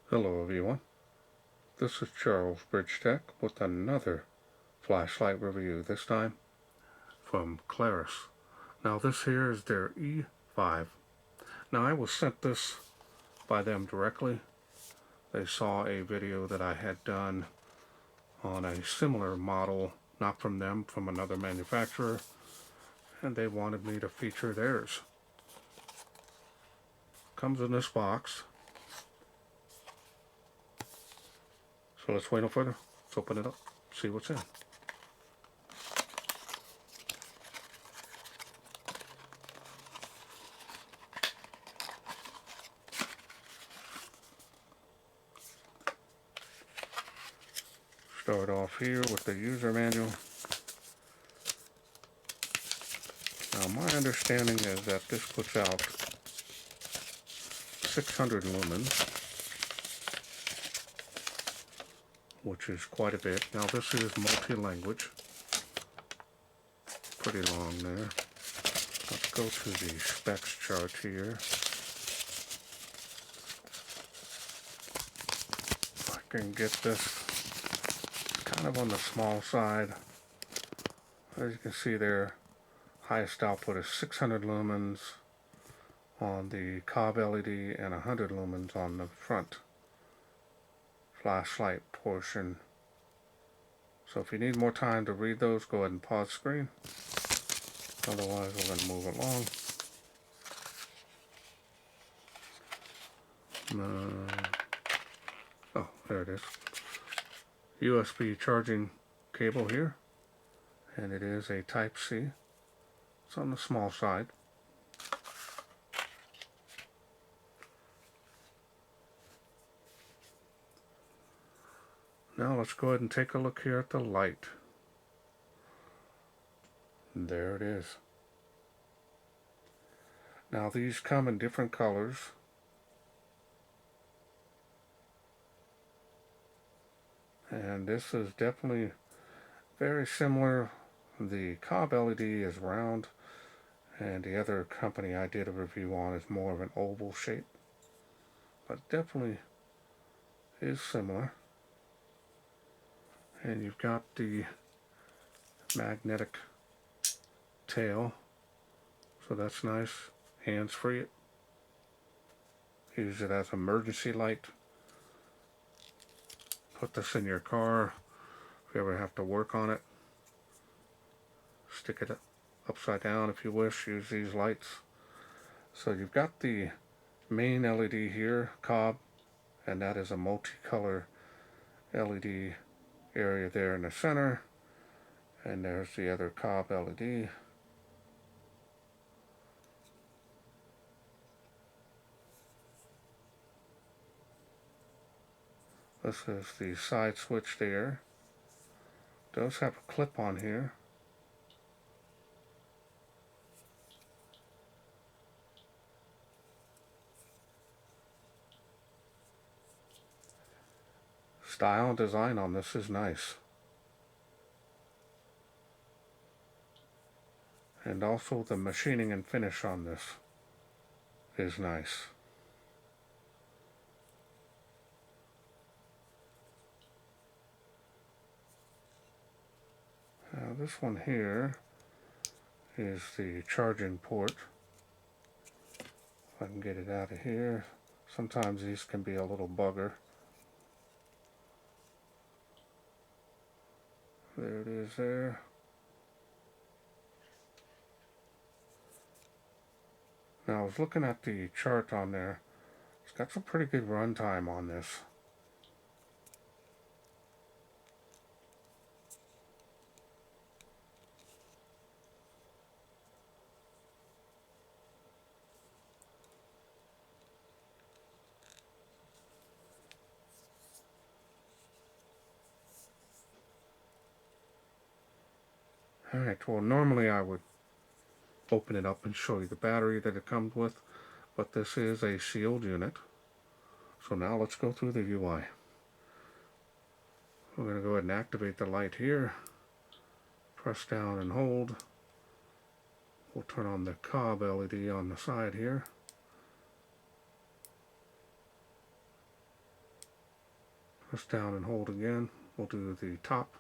Hello everyone, this is Charles BridgTec with another flashlight review, this time from Klarus. Now this here is their E5. Now I was sent this by them directly. They saw a video that I had done on a similar model, not from them, from another manufacturer, and they wanted me to feature theirs. Comes in this box. So let's wait no further. Let's open it up, see what's in. Start off here with the user manual. Now my understanding is that this puts out 600 lumens, which is quite a bit. Now this is multi-language, pretty long there. Let's go to the specs chart here. If I can get this, kind of on the small side. As you can see there, highest output is 600 lumens on the COB LED and 100 lumens on the front flashlight portion. So if you need more time to read those, go ahead and pause screen. Otherwise, we're going to move along. Oh, there it is. USB charging cable here, and it is a Type C. It's on the small side. Now let's go ahead and take a look here at the light. There it is. Now these come in different colors. And this is definitely very similar. The COB LED is round, and the other company I did a review on is more of an oval shape. But definitely is similar. And you've got the magnetic tail, so that's nice. Hands-free it. Use it as emergency light. Put this in your car if you ever have to work on it. Stick it upside down if you wish. Use these lights. So you've got the main LED here, COB, and that is a multicolor LED area there in the center. And there's the other COB LED. This is the side switch there. It does have a clip on here. Style and design on this is nice. And also the machining and finish on this is nice. Now this one here is the charging port. If I can get it out of here. Sometimes these can be a little bugger. There it is there. Now I was looking at the chart on there. It's got some pretty good runtime on this. Alright, well normally I would open it up and show you the battery that it comes with, but this is a sealed unit. So now let's go through the UI. We're going to go ahead and activate the light here. Press down and hold. We'll turn on the COB LED on the side here. Press down and hold again. We'll do the top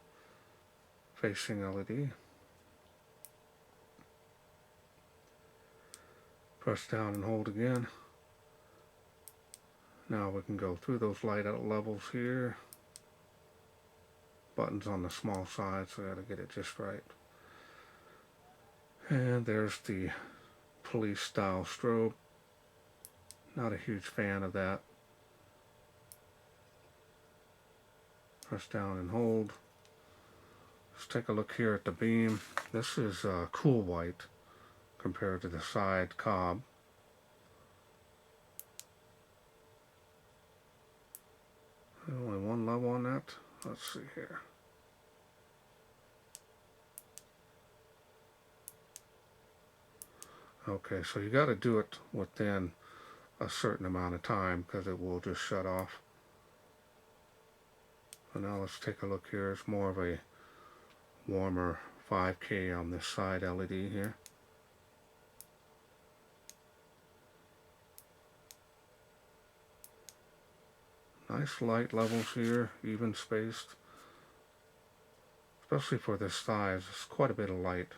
facing LED. Press down and hold again. Now we can go through those light out levels here. Buttons on the small side, so I gotta get it just right. And there's the police style strobe. Not a huge fan of that. Press down and hold. Let's take a look here at the beam. This is cool white compared to the side COB. Only one level on that. Let's see here. Okay, so you got to do it within a certain amount of time because it will just shut off. So now let's take a look here. It's more of a warmer 5K on this side LED here. Nice light levels here, even spaced. Especially for this size, it's quite a bit of light.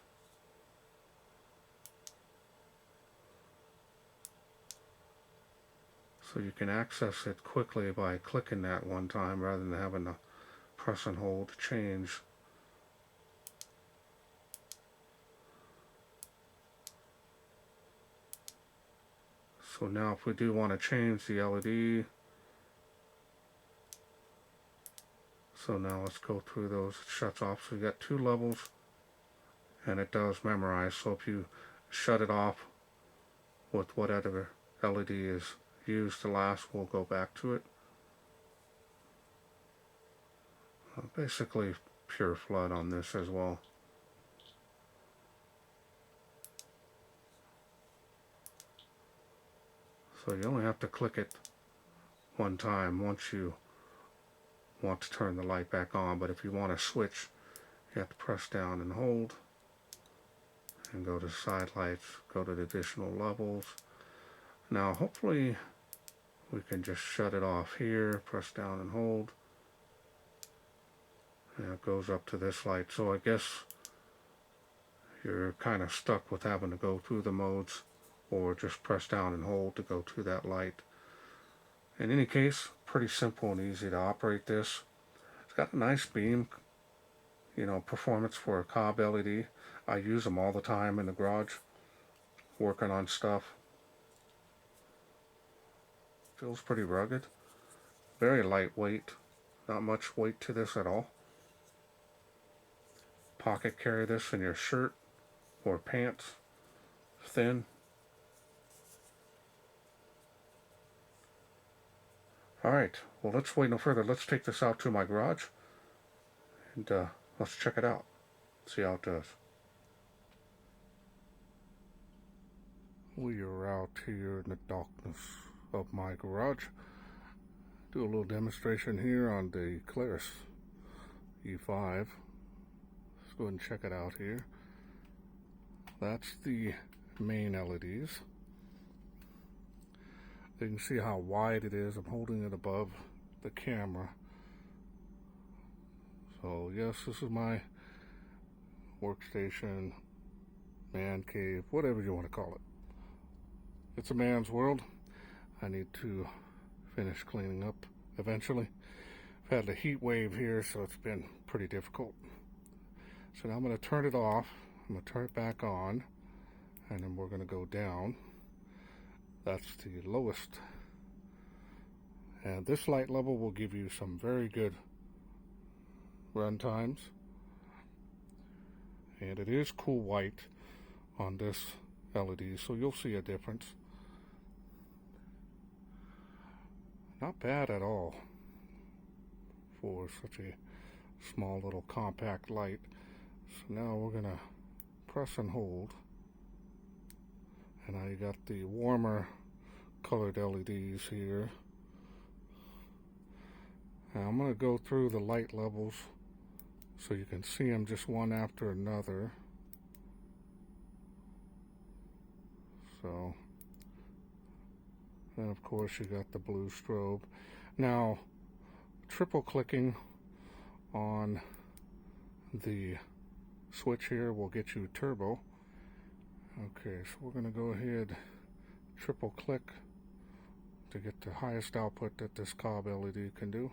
So you can access it quickly by clicking that one time rather than having to press and hold to change. So now if we do want to change the LED, so now let's go through those. It shuts off. So you got two levels and it does memorize. So if you shut it off with whatever LED is used to last, we'll go back to it. Basically pure flood on this as well. So you only have to click it one time once you want to turn the light back on, but if you want to switch, you have to press down and hold and go to side lights, go to the additional levels. Now hopefully we can just shut it off here, press down and hold, and it goes up to this light. So I guess you're kind of stuck with having to go through the modes or just press down and hold to go to that light. In any case, pretty simple and easy to operate this. It's got a nice beam, you know, performance for a COB LED. I use them all the time in the garage, working on stuff. Feels pretty rugged. Very lightweight. Not much weight to this at all. Pocket carry this in your shirt or pants. Thin. Alright, well let's wait no further. Let's take this out to my garage and let's check it out. See how it does. We are out here in the darkness of my garage. Do a little demonstration here on the Klarus E5. Let's go ahead and check it out here. That's the main LEDs. You can see how wide it is. I'm holding it above the camera. So yes, this is my workstation, man cave, whatever you want to call it. It's a man's world. I need to finish cleaning up eventually. I've had a heat wave here, so it's been pretty difficult. So now I'm going to turn it off. I'm going to turn it back on, and then we're going to go down. That's the lowest. And this light level will give you some very good run times. And it is cool white on this LED, so you'll see a difference. Not bad at all for such a small little compact light. So now we're going to press and hold. And now you got the warmer colored LEDs here. Now I'm going to go through the light levels so you can see them just one after another. So then of course you got the blue strobe. Now triple clicking on the switch here will get you turbo. Okay, so we're going to go ahead, triple click to get the highest output that this COB LED can do.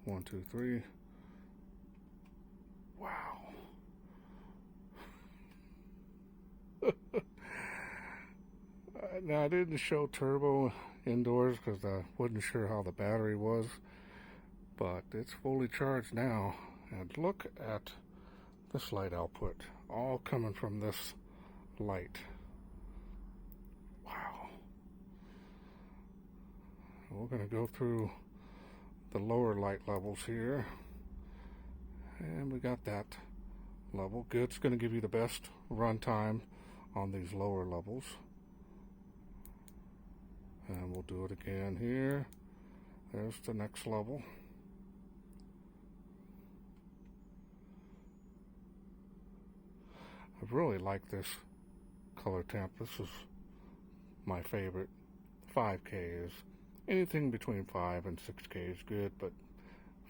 1, 2, 3. Wow. Now I didn't show turbo indoors because I wasn't sure how the battery was, but it's fully charged now. And look at this light output, all coming from this light. Wow. We're going to go through the lower light levels here, and we got that level. Good. It's going to give you the best runtime on these lower levels. And we'll do it again here. There's the next level. I really like this color temp. This is my favorite. 5K is anything between 5 and 6K is good, but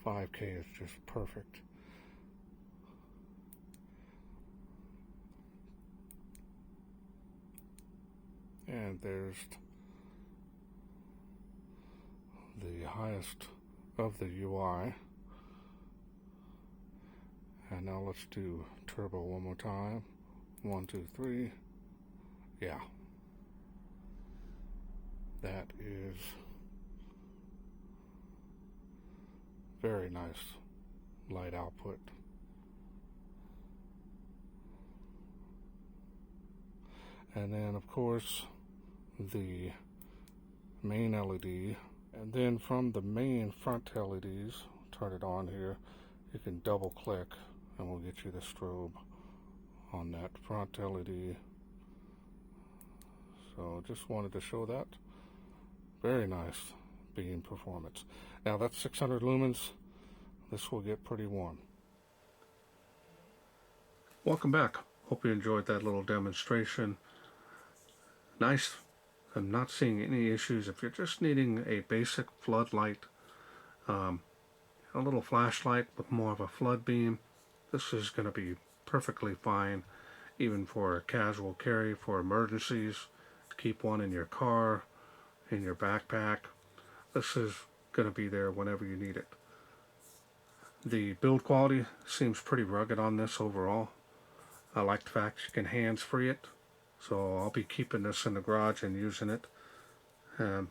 5K is just perfect. And there's the highest of the UI. And now let's do turbo one more time. 1, 2, 3. Yeah. That is very nice light output. And then of course the main LED, and then from the main front LEDs, turn it on here, you can double click and we'll get you the strobe on that front LED. So just wanted to show that. Very nice beam performance. Now that's 600 lumens. This will get pretty warm. Welcome back. Hope you enjoyed that little demonstration. Nice. I'm not seeing any issues. If you're just needing a basic floodlight, a little flashlight with more of a flood beam, this is going to be perfectly fine, even for a casual carry, for emergencies. Keep one in your car, in your backpack. This is going to be there whenever you need it. The build quality seems pretty rugged on this overall. I like the fact you can hands-free it, so I'll be keeping this in the garage and using it, or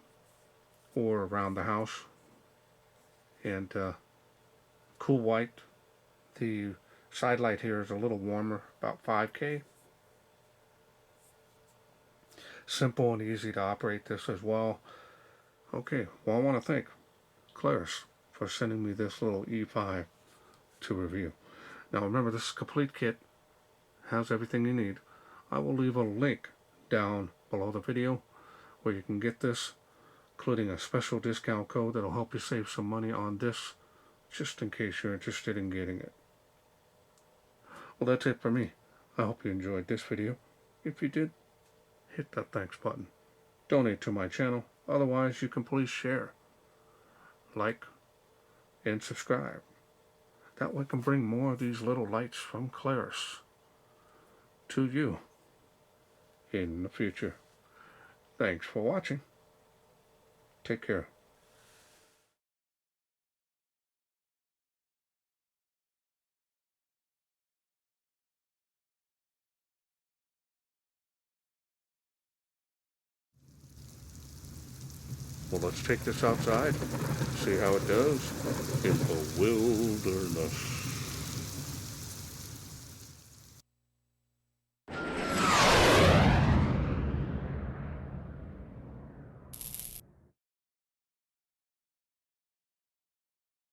around the house. And cool white. The side light here is a little warmer, about 5K. Simple and easy to operate this as well. Okay, well I want to thank Klarus for sending me this little E5 to review. Now remember, this is a complete kit, has everything you need. I will leave a link down below the video where you can get this, including a special discount code that'll help you save some money on this, just in case you're interested in getting it. Well, that's it for me. I hope you enjoyed this video. If you did, hit that thanks button. Donate to my channel. Otherwise, you can please share, like, and subscribe. That way I can bring more of these little lights from Klarus to you in the future. Thanks for watching. Take care. Well, let's take this outside, see how it does in the wilderness.